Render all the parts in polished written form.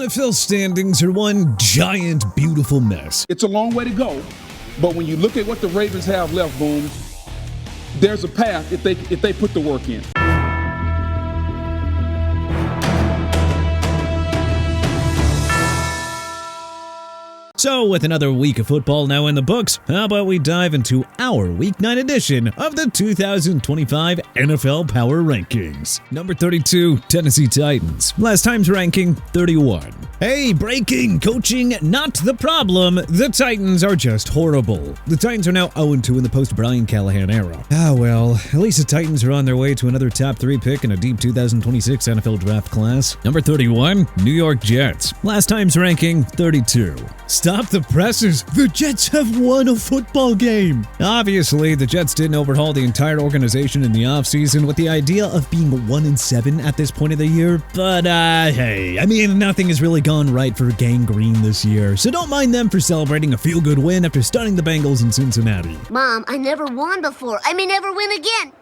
NFL standings are one giant, beautiful mess. It's a long way to go, but when you look at what the Ravens have left, Boom, there's a path if they put the work in. So, with another week of football now in the books, how about we dive into our Week 9 edition of the 2025 NFL Power Rankings. Number 32, Tennessee Titans. Last time's ranking, 31. Hey, breaking, coaching, not the problem. The Titans are just horrible. The Titans are now 0-2 in the post-Brian Callahan era. Well, at least the Titans are on their way to another top 3 pick in a deep 2026 NFL draft class. Number 31, New York Jets. Last time's ranking, 32. Stop the presses! The Jets have won a football game! Obviously, the Jets didn't overhaul the entire organization in the offseason with the idea of being 1-7 at this point of the year, but hey, I mean, nothing has really gone right for Gang Green this year, so don't mind them for celebrating a feel-good win after stunning the Bengals in Cincinnati. Mom, I never won before. I may never win again.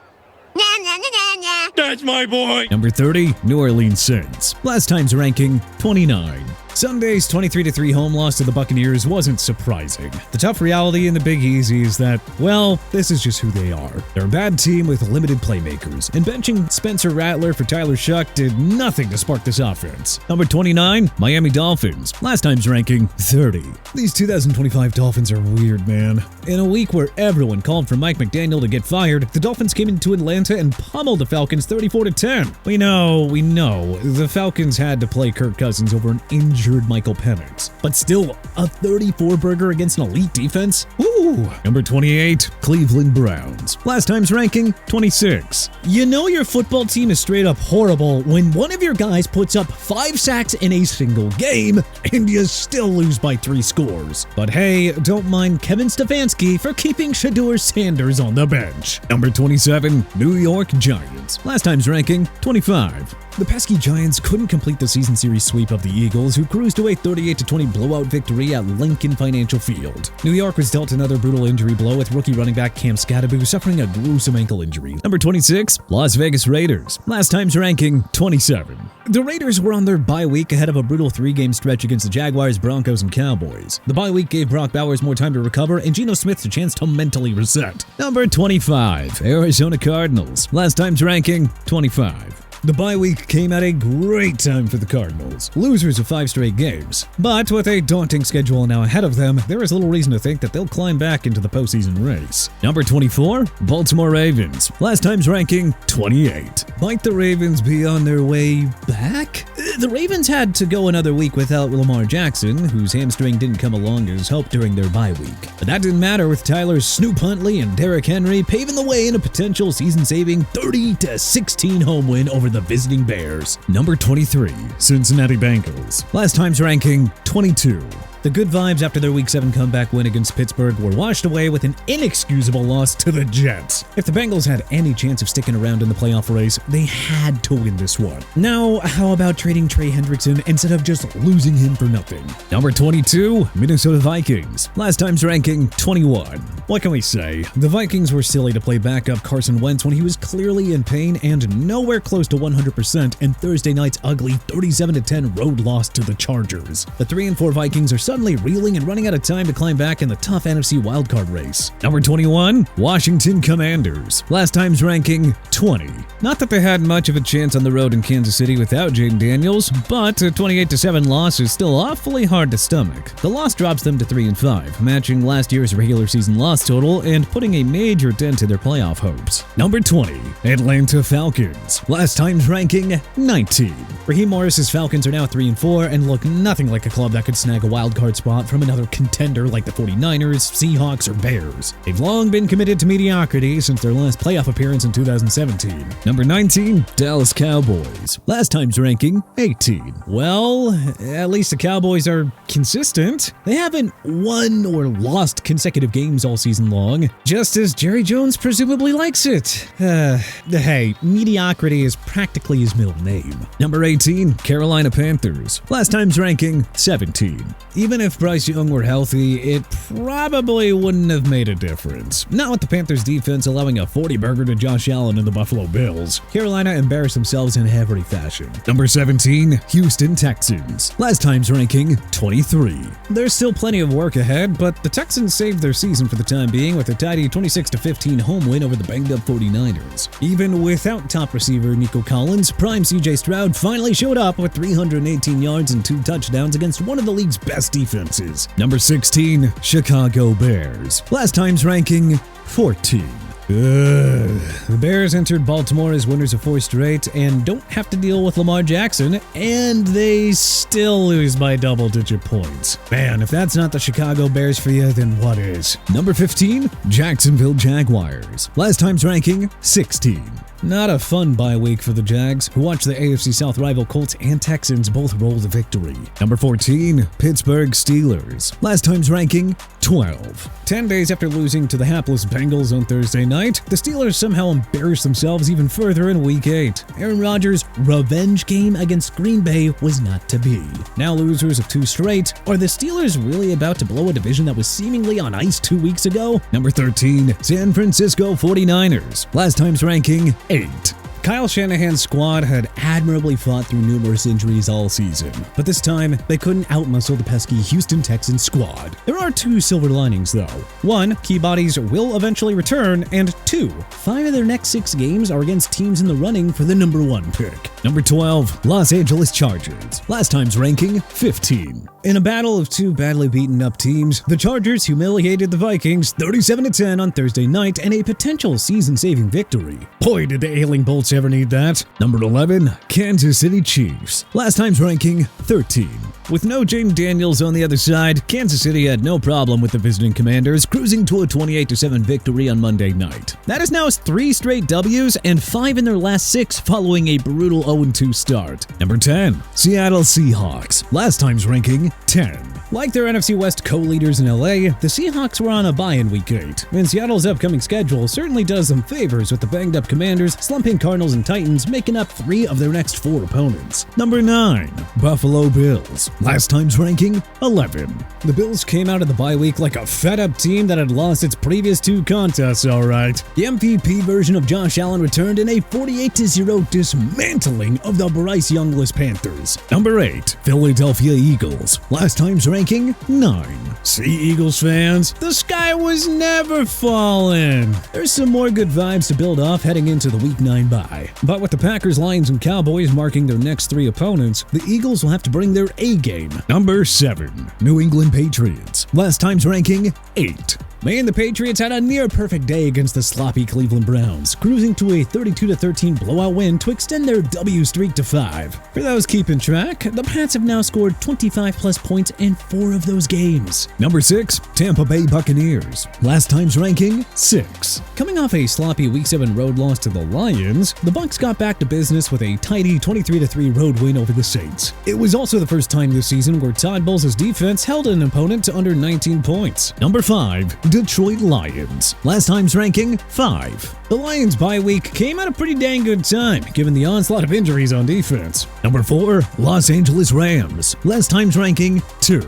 Nah, nah, nah, nah, nah. That's my boy! Number 30, New Orleans Saints. Last time's ranking, 29. Sunday's 23-3 home loss to the Buccaneers wasn't surprising. The tough reality in the Big Easy is that, well, this is just who they are. They're a bad team with limited playmakers, and benching Spencer Rattler for Tyler Shuck did nothing to spark this offense. Number 29, Miami Dolphins. Last time's ranking, 30. These 2025 Dolphins are weird, man. In a week where everyone called for Mike McDaniel to get fired, the Dolphins came into Atlanta and pummeled the Falcons 34-10. We know, the Falcons had to play Kirk Cousins over an injured Michael Penix, but still, a 34-burger against an elite defense? Woo! Number 28, Cleveland Browns. Last time's ranking, 26. You know your football team is straight up horrible when one of your guys puts up 5 sacks in a single game, and you still lose by 3 scores. But hey, don't mind Kevin Stefanski for keeping Shedeur Sanders on the bench. Number 27, New York Giants. Last time's ranking, 25. The pesky Giants couldn't complete the season series sweep of the Eagles, who cruised to a 38-20 blowout victory at Lincoln Financial Field. New York was dealt another brutal injury blow with rookie running back Cam Skattebo suffering a gruesome ankle injury. Number 26, Las Vegas Raiders. Last time's ranking, 27. The Raiders were on their bye week ahead of a brutal 3-game stretch against the Jaguars, Broncos, and Cowboys. The bye week gave Brock Bowers more time to recover and Geno Smith a chance to mentally reset. Number 25, Arizona Cardinals. Last time's ranking, 25. The bye week came at a great time for the Cardinals, losers of 5 straight games. But with a daunting schedule now ahead of them, there is little reason to think that they'll climb back into the postseason race. Number 24, Baltimore Ravens. Last time's ranking, 28. Might the Ravens be on their way back? The Ravens had to go another week without Lamar Jackson, whose hamstring didn't come along as hoped during their bye week. But that didn't matter with Tyler Snoop Huntley and Derrick Henry paving the way in a potential season-saving 30-16 home win over the visiting Bears. Number 23, Cincinnati Bengals. Last time's ranking, 22. The good vibes after their Week 7 comeback win against Pittsburgh were washed away with an inexcusable loss to the Jets. If the Bengals had any chance of sticking around in the playoff race, they had to win this one. Now, how about trading Trey Hendrickson instead of just losing him for nothing? Number 22, Minnesota Vikings. Last time's ranking, 21. What can we say? The Vikings were silly to play backup Carson Wentz when he was clearly in pain and nowhere close to 100% in Thursday night's ugly 37-10 road loss to the Chargers. The 3-4 Vikings are suddenly reeling and running out of time to climb back in the tough NFC wildcard race. Number 21, Washington Commanders. Last time's ranking, 20. Not that they had much of a chance on the road in Kansas City without Jaden Daniels, but a 28-7 loss is still awfully hard to stomach. The loss drops them to 3-5, matching last year's regular season loss total and putting a major dent in their playoff hopes. Number 20, Atlanta Falcons. Last time's ranking, 19. Raheem Morris's Falcons are now 3-4 and look nothing like a club that could snag a wildcard spot from another contender like the 49ers, Seahawks, or Bears. They've long been committed to mediocrity since their last playoff appearance in 2017. Number 19, Dallas Cowboys. Last time's ranking, 18. Well, at least the Cowboys are consistent. They haven't won or lost consecutive games all season long, just as Jerry Jones presumably likes it. Hey, mediocrity is practically his middle name. Number 18, Carolina Panthers. Last time's ranking, 17. Even even if Bryce Young were healthy, it probably wouldn't have made a difference. Not with the Panthers defense allowing a 40-burger to Josh Allen and the Buffalo Bills. Carolina embarrassed themselves in every fashion. Number 17, Houston Texans. Last time's ranking, 23. There's still plenty of work ahead, but the Texans saved their season for the time being with a tidy 26-15 home win over the banged-up 49ers. Even without top receiver Nico Collins, prime CJ Stroud finally showed up with 318 yards and 2 touchdowns against one of the league's best defenses. Number 16, Chicago Bears. Last time's ranking, 14. The Bears entered Baltimore as winners of 4 straight and don't have to deal with Lamar Jackson, and they still lose by double-digit points. Man, if that's not the Chicago Bears for you, then what is? Number 15, Jacksonville Jaguars. Last time's ranking, 16. Not a fun bye week for the Jags, who watched the AFC South rival Colts and Texans both roll to victory. Number 14, Pittsburgh Steelers. Last time's ranking, 12. 10 days after losing to the hapless Bengals on Thursday night, the Steelers somehow embarrassed themselves even further in Week 8. Aaron Rodgers' revenge game against Green Bay was not to be. Now losers of 2 straight, are the Steelers really about to blow a division that was seemingly on ice 2 weeks ago? Number 13, San Francisco 49ers. Last time's ranking, 8. Kyle Shanahan's squad had admirably fought through numerous injuries all season, but this time they couldn't outmuscle the pesky Houston Texans squad. There are 2 silver linings though. 1, key bodies will eventually return, and 2, 5 of their next 6 games are against teams in the running for the number 1 pick. Number 12, Los Angeles Chargers. Last time's ranking, 15. In a battle of 2 badly beaten up teams, the Chargers humiliated the Vikings 37-10 on Thursday night in a potential season-saving victory. Boy, did the ailing Bolts ever need that. Number 11, Kansas City Chiefs. Last time's ranking, 13. With no Jaden Daniels on the other side, Kansas City had no problem with the visiting Commanders, cruising to a 28-7 victory on Monday night. That is now 3 straight W's and 5 in their last 6 following a brutal 0-2 start. Number 10, Seattle Seahawks. Last time's ranking, 10. Like their NFC West co-leaders in LA, the Seahawks were on a bye in Week 8, and Seattle's upcoming schedule certainly does them favors with the banged-up Commanders, slumping Cardinals, and Titans making up 3 of their next 4 opponents. Number 9, Buffalo Bills. Last time's ranking, 11. The Bills came out of the bye week like a fed-up team that had lost its previous 2 contests, alright. The MVP version of Josh Allen returned in a 48-0 dismantling of the Bryce Youngless Panthers. Number 8, Philadelphia Eagles. Last time's ranking, 9. See, Eagles fans, the sky was never falling. There's some more good vibes to build off heading into the Week 9 bye. But with the Packers, Lions, and Cowboys marking their next 3 opponents, the Eagles will have to bring their A game. Number 7, New England Patriots. Last time's ranking, 8. Man, the Patriots had a near-perfect day against the sloppy Cleveland Browns, cruising to a 32-13 blowout win to extend their W streak to 5. For those keeping track, the Pats have now scored 25-plus points in 4 of those games. Number 6, Tampa Bay Buccaneers. Last time's ranking, 6. Coming off a sloppy Week 7 road loss to the Lions, the Bucs got back to business with a tidy 23-3 road win over the Saints. It was also the first time this season where Todd Bowles' defense held an opponent to under 19 points. Number 5, Detroit Lions. Last time's ranking, 5. The Lions' bye week came at a pretty dang good time, given the onslaught of injuries on defense. Number 4, Los Angeles Rams. Last time's ranking, 2.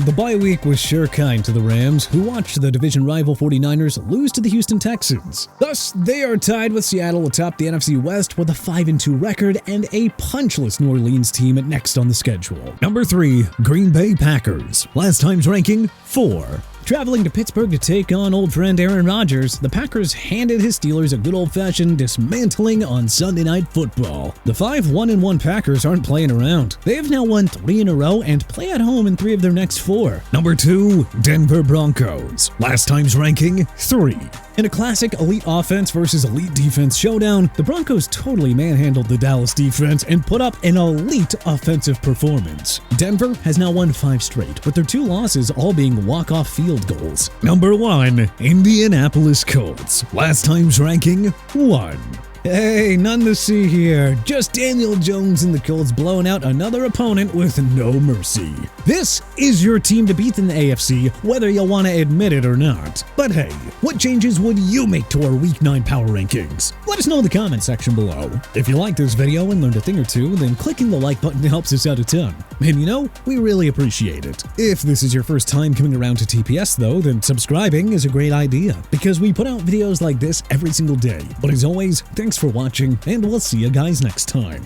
The bye week was sure kind to the Rams, who watched the division rival 49ers lose to the Houston Texans. Thus, they are tied with Seattle atop the NFC West with a 5-2 record and a punchless New Orleans team next on the schedule. Number 3, Green Bay Packers. Last time's ranking, 4. Traveling to Pittsburgh to take on old friend Aaron Rodgers, the Packers handed his Steelers a good old-fashioned dismantling on Sunday Night Football. The 5-1-1 Packers aren't playing around. They have now won 3 in a row and play at home in 3 of their next 4. Number 2, Denver Broncos. Last time's ranking, 3. In a classic elite offense versus elite defense showdown, the Broncos totally manhandled the Dallas defense and put up an elite offensive performance. Denver has now won 5 straight, with their 2 losses all being walk-off field goals. Number 1, Indianapolis Colts. Last time's ranking, 1. Hey, none to see here. Just Daniel Jones and the Colts blowing out another opponent with no mercy. This is your team to beat in the AFC, whether you want to admit it or not. But hey, what changes would you make to our Week 9 power rankings? Let us know in the comment section below. If you liked this video and learned a thing or two, then clicking the like button helps us out a ton. And you know, we really appreciate it. If this is your first time coming around to TPS though, then subscribing is a great idea, because we put out videos like this every single day. But as always, thanks for watching, and we'll see you guys next time.